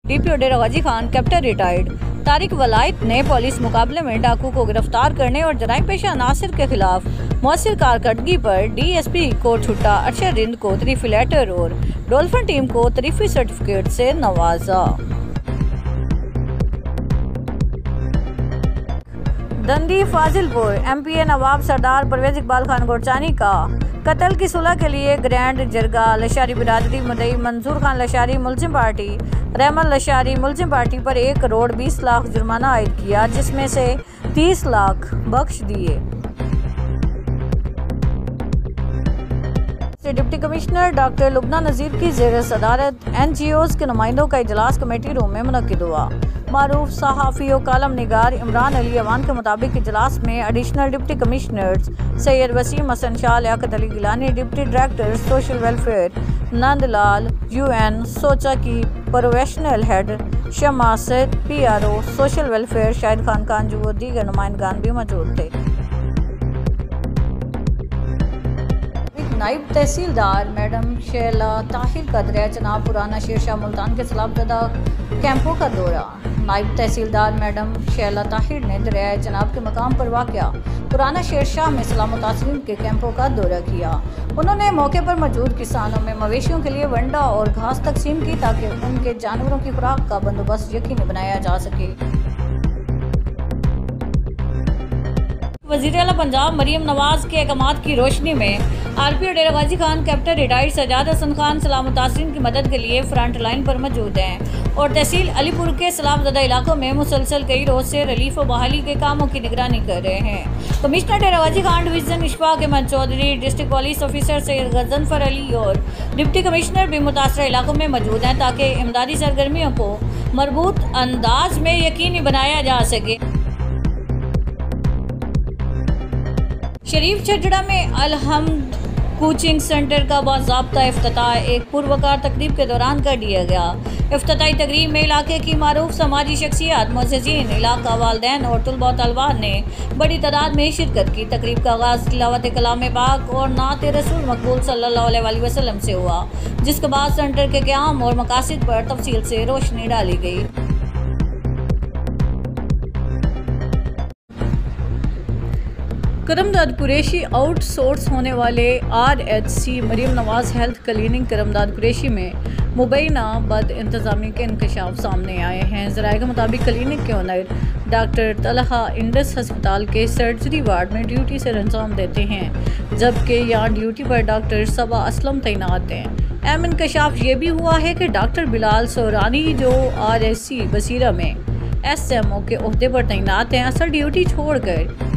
DPO डेरा Ghazi Khan captain retired Tariq Wilayat ने police मुकाबले में डाकू को गिरफ्तार करने और जराइम पेशा नासिर के खिलाफ मौसर कारकर्दगी पर डीएसपी को छुट्टा अरशद रिंद को तरीफी लेटर और डॉल्फिन टीम को तरीफी सर्टिफिकेट से नवाजा। दंदी फाजिलपुर एमपीए नवाब सरदार परवेज इकबाल खान गोरचानी का कत्ल की सुलह के लिए ग्रैंड जरगा लशारी बिरादरी मुदई मंजूर खान लशारी मुल्जिम पार्टी रहमान लशारी मुल्जिम पार्टी पर 1 करोड़ 20 लाख जुर्माना आयद किया, जिसमें से 30 लाख बख्श दिए। डिप्टी कमिश्नर डॉक्टर लुबना नज़ीर की ज़ेर सदारत NGOs के नुमाइंदों का इजलास कमेटी रूम में मुनक्किद हुआ। मारूफ सहाफ़ी और कालम निगार इमरान अली अवान के मुताबिक इजलास में additional deputy commissioners Syed Wasim Hasan Shah, Liaquat Ali Gilani, deputy director social welfare Nandlal UN, सोचा की प्रोफेशनल हेड शमासत PRO social welfare Shahid Khan Kanju और दीगर नुमाइंदगान भी मौजूद थे। नायब तहसीलदार मैडम शैला ताहिर का दरिया चनाब पुराना शेरशाह मुल्तान के सलाबज़दा कैंपों का दौरा। नायब तहसीलदार मैडम शैला ताहिर ने दरिया चनाब के मकाम पर वाक़या पुराना शेरशाह में सलाह मुतासिरीन के कैंपों का दौरा किया। उन्होंने मौके पर मौजूद किसानों में मवेशियों के लिए वंडा और घास तकसीम की ताकि उनके जानवरों की खुराक का बंदोबस्त यकीनी बनाया जा सके। वज़ीर आला पंजाब मरीम नवाज के अहकामात की रोशनी में RPO डेरा गाजी खान कैप्टन रिटायर्ड सजाद हसन खान सलाह मुतासिरीन की मदद के लिए फ्रंट लाइन पर मौजूद हैं और तहसील अलीपुर के सलाबज़दा इलाकों में मुसलसल कई रोज से रिलीफ और बहाली के कामों की निगरानी कर रहे हैं। Commissioner Dera Ghazi Khan division Ishfaq Ahmad Chaudhry, district police officer Syed Ghazanfar Ali और डिप्टी कमिश्नर भी मुतासरा इलाकों में मौजूद हैं ताकि इमदादी सरगर्मियों को मरबूत अंदाज में यकीनी बनाया जा सके। शरीफ छजड़ा में अलहम्द कोचिंग सेंटर का बाज़ाब्ता इफ्तिताह एक पुरवकार तकरीब के दौरान कर दिया गया। इफ्तिताही तकरीब में इलाके की मारूफ समाजी शख्सियात, मुअज़्ज़िज़ीन, इलाका वालिदैन और तलबा तलबात ने बड़ी तादाद में शिरकत की। तकरीब का आगाज़ तिलावत कलाम पाक और नात रसूल मकबूल सल्लल्लाहु अलैहि वसल्लम से हुआ, जिसके बाद सेंटर के क़याम और मकासद पर तफसील से रोशनी डाली गई। करमदाद कुरैशी आउटसोर्स होने वाले RHC Maryam Nawaz health clinic Karamdad Qureshi में मुबैना बद इंतज़ामी के इंकशाफ सामने आए हैं। ज़राए के मुताबिक क्लिनिक के ओनर डॉक्टर तलहा इंडस अस्पताल के सर्जरी वार्ड में ड्यूटी से अंजाम देते हैं, जबकि यहाँ ड्यूटी पर डॉक्टर सबा असलम तैनात हैं। अहम इंकशाफ ये भी हुआ है कि डॉक्टर बिलाल सोरानी जो RHC बसीरा में SMO के ओहदे पर तैनात हैं, असल ड्यूटी छोड़कर